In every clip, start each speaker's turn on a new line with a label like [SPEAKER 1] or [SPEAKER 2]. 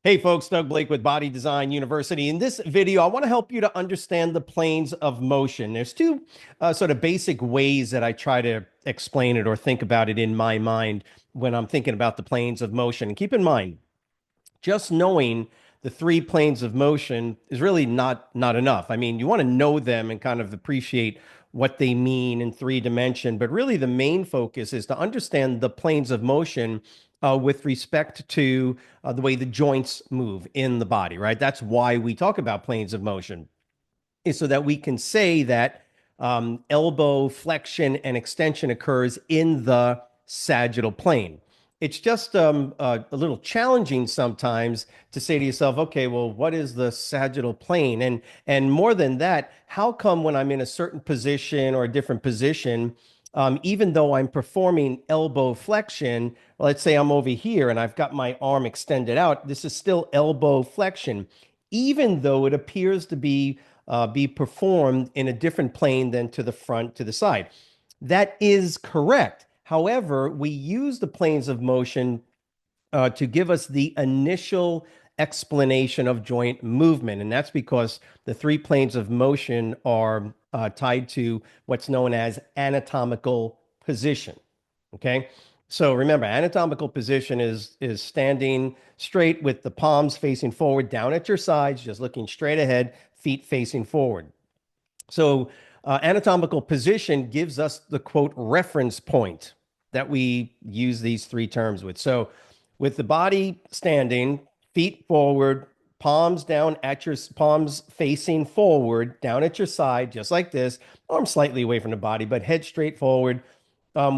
[SPEAKER 1] Hey folks, Doug Blake with Body Design University. In this video, I want to help you to understand the planes of motion. There's two sort of basic ways that I try to explain it or think about it in my mind when I'm thinking about the planes of motion. And keep in mind, just knowing the three planes of motion is really not enough. I mean, you want to know them and kind of appreciate what they mean in three dimension, but really the main focus is to understand the planes of motion with respect to the way the joints move in the body, right? That's why we talk about planes of motion, is so that we can say that elbow flexion and extension occurs in the sagittal plane. It's just a little challenging sometimes to say to yourself, okay, well, what is the sagittal plane? And more than that, how come when I'm in a certain position or a different position, even though I'm performing elbow flexion, let's say I'm over here and I've got my arm extended out, this is still elbow flexion, even though it appears to be performed in a different plane than to the front, to the side. That is correct. However, we use the planes of motion to give us the initial explanation of joint movement. And that's because the three planes of motion are tied to what's known as anatomical position. Okay. So remember, anatomical position is standing straight with the palms facing forward, down at your sides, just looking straight ahead, feet facing forward. So anatomical position gives us the quote reference point that we use these three terms with. So with the body standing, feet forward, palms down at your palms facing forward, down at your side, just like this, arms slightly away from the body, but head straight forward.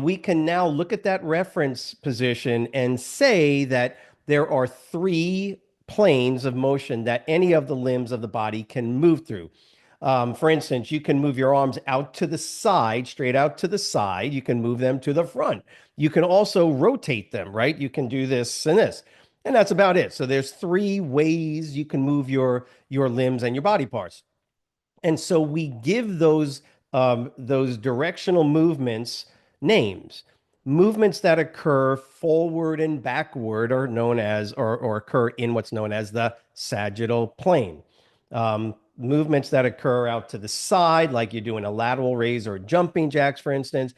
[SPEAKER 1] We can now look at that reference position and say that there are three planes of motion that any of the limbs of the body can move through. For instance, you can move your arms out to the side, straight out to the side. You can move them to the front. You can also rotate them, right? You can do this and this. And that's about it. So there's three ways you can move your limbs and your body parts. And so we give those directional movements names. Movements that occur forward and backward are known as, or occur in what's known as the sagittal plane. Movements that occur out to the side, like you're doing a lateral raise or jumping jacks, for instance,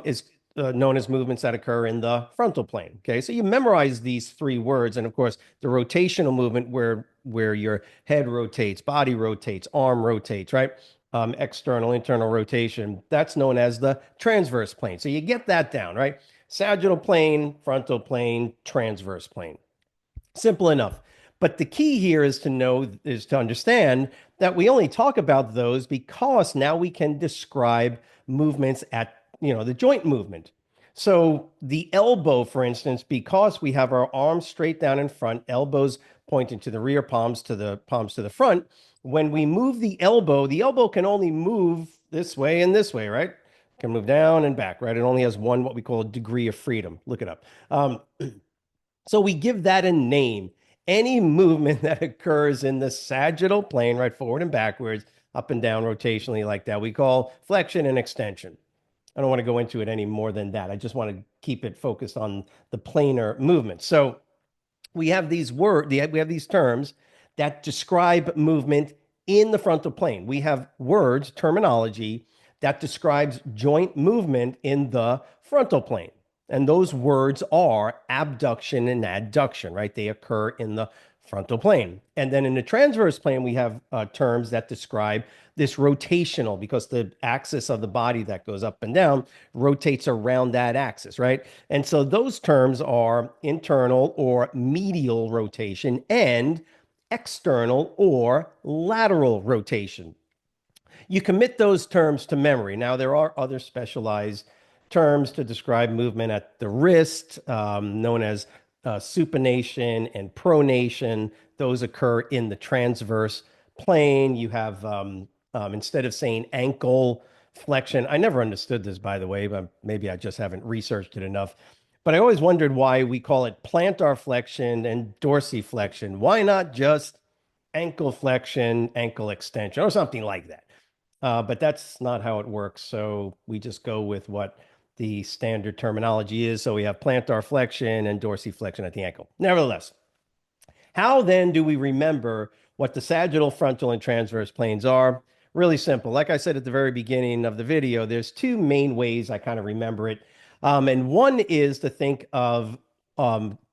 [SPEAKER 1] is known as movements that occur in the frontal plane. Okay, so you memorize these three words, and of course, the rotational movement where your head rotates, body rotates, arm rotates, right? External, internal rotation. That's known as the transverse plane. So you get that down, right? Sagittal plane, frontal plane, transverse plane. Simple enough. But the key here is to understand that we only talk about those because now we can describe movements at, the joint movement. So the elbow, for instance, because we have our arms straight down in front, elbows pointing to the rear, palms to the front. When we move the elbow can only move this way and this way, right? It can move down and back, right? It only has one, what we call a degree of freedom. Look it up. So we give that a name. Any movement that occurs in the sagittal plane, right, forward and backwards, up and down rotationally like that, we call flexion and extension. I don't want to go into it any more than that. I just want to keep it focused on the planar movement. So we have these terms that describe movement in the frontal plane. We have words, terminology that describes joint movement in the frontal plane. And those words are abduction and adduction, right? They occur in the frontal plane. And then in the transverse plane, we have terms that describe this rotational, because the axis of the body that goes up and down rotates around that axis, right? And so those terms are internal or medial rotation and external or lateral rotation. You commit those terms to memory. Now, there are other specialized terms to describe movement at the wrist, known as supination and pronation. Those occur in the transverse plane. You have, instead of saying ankle flexion, I never understood this, by the way, but maybe I just haven't researched it enough. But I always wondered why we call it plantar flexion and dorsiflexion. Why not just ankle flexion, ankle extension, or something like that? But that's not how it works. So we just go with what the standard terminology is. So we have plantar flexion and dorsiflexion at the ankle. Nevertheless, How then do we remember what the sagittal, frontal, and transverse planes are? Really simple. Like I said at the very beginning of the video, there's two main ways I kind of remember it. And one is to think of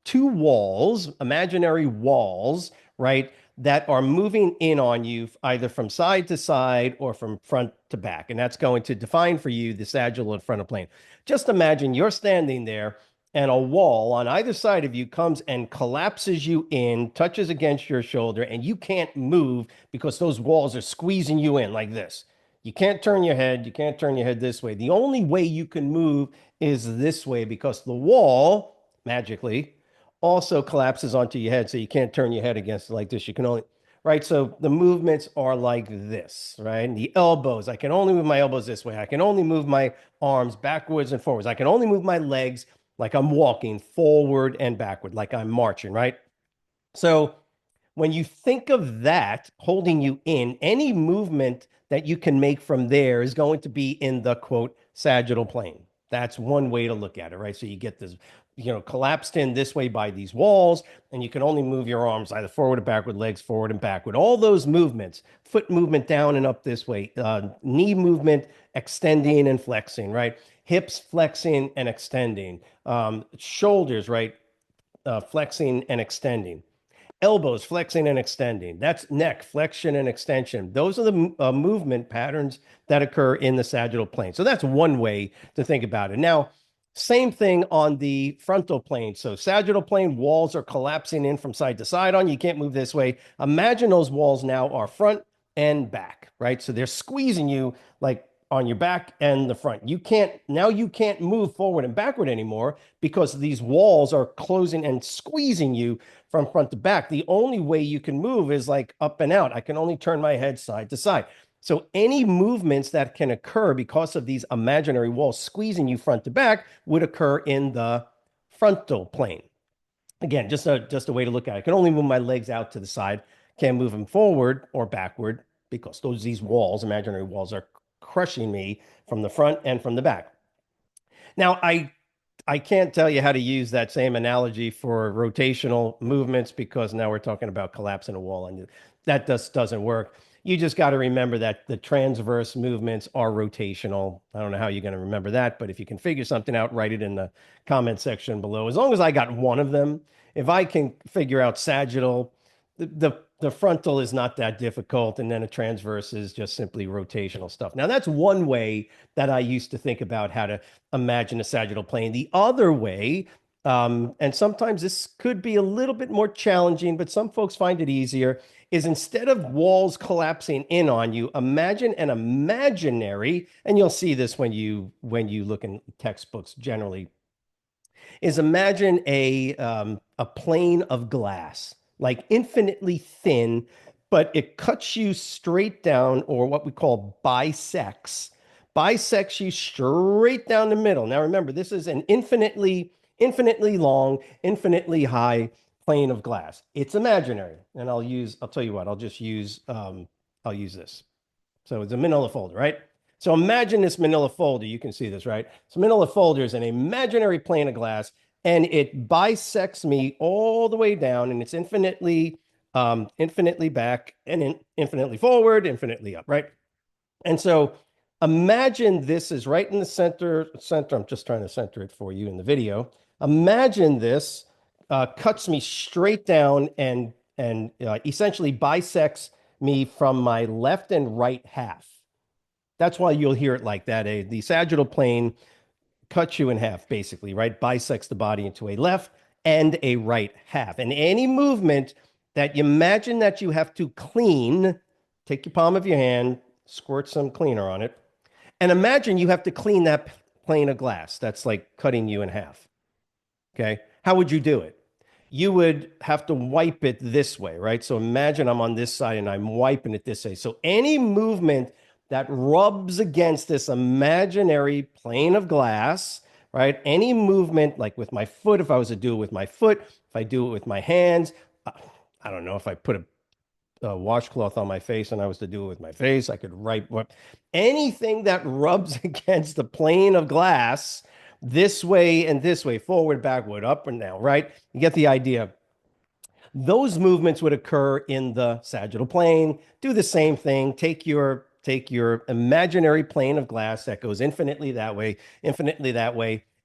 [SPEAKER 1] two walls, imaginary walls, right, that are moving in on you either from side to side or from front to back. And that's going to define for you the sagittal and frontal plane. Just imagine you're standing there and a wall on either side of you comes and collapses you in, touches against your shoulder, and you can't move because those walls are squeezing you in like this. You can't turn your head. You can't turn your head this way. The only way you can move is this way because the wall magically also collapses onto your head. So you can't turn your head against it like this. You can only, right? So the movements are like this, right? And the elbows, I can only move my elbows this way. I can only move my arms backwards and forwards. I can only move my legs like I'm walking forward and backward, like I'm marching, right? So when you think of that holding you in, any movement that you can make from there is going to be in the quote sagittal plane. That's one way to look at it, right? So you get this, collapsed in this way by these walls, and you can only move your arms either forward or backward, legs forward and backward. All those movements, foot movement down and up this way, knee movement, extending and flexing, right? Hips flexing and extending, shoulders, right? Flexing and extending, elbows flexing and extending. That's neck flexion and extension. Those are the movement patterns that occur in the sagittal plane. So that's one way to think about it. Now, same thing on the frontal plane. So sagittal plane, walls are collapsing in from side to side on you. You can't move this way. Imagine those walls now are front and back, right? So they're squeezing you like on your back and the front. You can't move forward and backward anymore because these walls are closing and squeezing you from front to back. The only way you can move is like up and out. I can only turn my head side to side. So any movements that can occur because of these imaginary walls squeezing you front to back would occur in the frontal plane. Again, just a way to look at it. I can only move my legs out to the side, can't move them forward or backward because these walls, imaginary walls, are crushing me from the front and from the back. Now, I can't tell you how to use that same analogy for rotational movements because now we're talking about collapsing a wall and that just doesn't work. You just got to remember that the transverse movements are rotational. I don't know how you're going to remember that, but if you can figure something out, write it in the comment section below. As long as I got one of them, if I can figure out sagittal, the frontal is not that difficult, and then a transverse is just simply rotational stuff. Now, that's one way that I used to think about how to imagine a sagittal plane. The other way, and sometimes this could be a little bit more challenging, but some folks find it easier, is instead of walls collapsing in on you, imagine an imaginary, and you'll see this when you look in textbooks generally, is imagine a plane of glass, like infinitely thin, but it cuts you straight down, or what we call bisects you straight down the middle. Now remember, this is an infinitely long, infinitely high plane of glass. It's imaginary, and I'll tell you what, I'll use this. So it's a manila folder, right? So imagine this manila folder. You can see this, right? So manila folder is an imaginary plane of glass, and it bisects me all the way down, and it's infinitely back and infinitely forward, infinitely up, right? And so imagine this is right in the center. I'm just trying to center it for you in the video. Imagine this cuts me straight down and essentially bisects me from my left and right half. That's why you'll hear it like that. The sagittal plane cuts you in half, basically, right? Bisects the body into a left and a right half. And any movement that you imagine that you have to clean, take your palm of your hand, squirt some cleaner on it, and imagine you have to clean that plane of glass that's like cutting you in half. Okay. How would you do it? You would have to wipe it this way, right? So imagine I'm on this side and I'm wiping it this way. So any movement that rubs against this imaginary plane of glass, right? Any movement, like with my foot, if I was to do it with my foot, if I do it with my hands, I don't know, if I put a washcloth on my face and I was to do it with my face, I could write what anything that rubs against the plane of glass this way and this way, forward, backward, up and down, right? You get the idea. Those movements would occur in the sagittal plane. Do the same thing. Take your imaginary plane of glass that goes infinitely that way,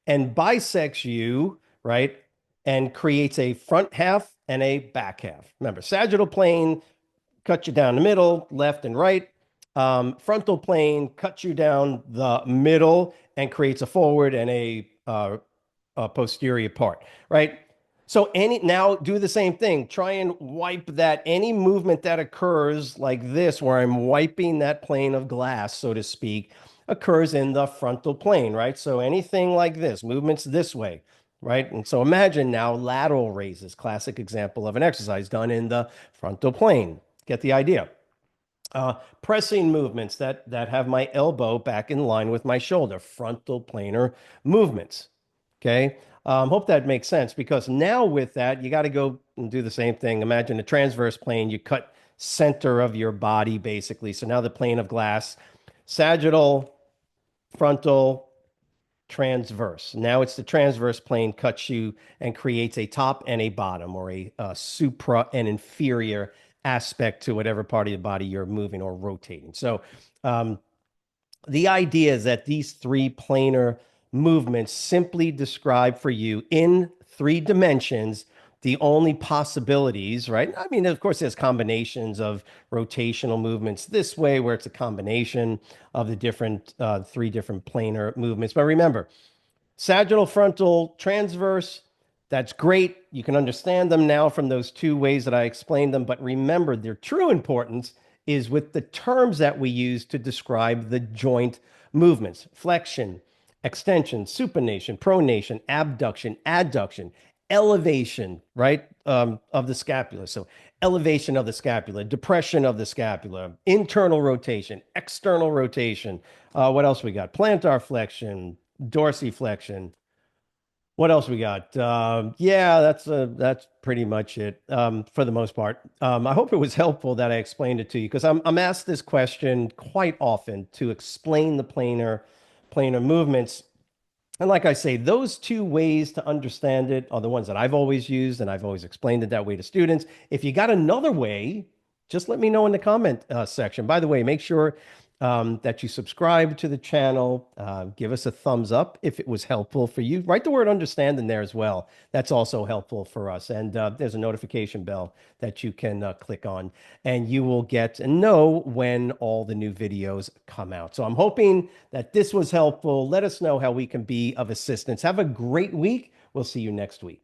[SPEAKER 1] and bisects you, right? And creates a front half and a back half. Remember, sagittal plane cut you down the middle, left and right. Frontal plane cuts you down the middle and creates a forward and a posterior part, right? So now do the same thing. Try and wipe that any movement that occurs like this, where I'm wiping that plane of glass, so to speak, occurs in the frontal plane, right? So anything like this, movements this way, right? And so imagine now lateral raises, classic example of an exercise done in the frontal plane. Get the idea. Pressing movements that have my elbow back in line with my shoulder, frontal planar movements. Okay. Hope that makes sense because now with that, you got to go and do the same thing. Imagine a transverse plane, you cut center of your body basically. So now the plane of glass, sagittal, frontal, transverse. Now it's the transverse plane cuts you and creates a top and a bottom or a supra and inferior aspect to whatever part of the body you're moving or rotating. So um, the idea is that these three planar movements simply describe for you in 3 dimensions the only possibilities, right? I mean, of course, there's combinations of rotational movements this way, where it's a combination of the 3 different planar movements. But remember, sagittal, frontal, transverse, that's great. You can understand them now from those 2 ways that I explained them. But remember, their true importance is with the terms that we use to describe the joint movements: flexion, extension, supination, pronation, abduction, adduction, elevation, right, of the scapula. So elevation of the scapula, depression of the scapula, internal rotation, external rotation. What else we got? Plantar flexion, dorsiflexion. What else we got? Yeah, that's pretty much it for the most part. I hope it was helpful that I explained it to you because I'm asked this question quite often to explain the planar movements. And like I say, those 2 ways to understand it are the ones that I've always used, and I've always explained it that way to students. If you got another way, just let me know in the comment section. By the way, make sure that you subscribe to the channel. Give us a thumbs up if it was helpful for you. Write the word understand in there as well. That's also helpful for us. And there's a notification bell that you can click on, and you will get and know when all the new videos come out. So I'm hoping that this was helpful. Let us know how we can be of assistance. Have a great week. We'll see you next week.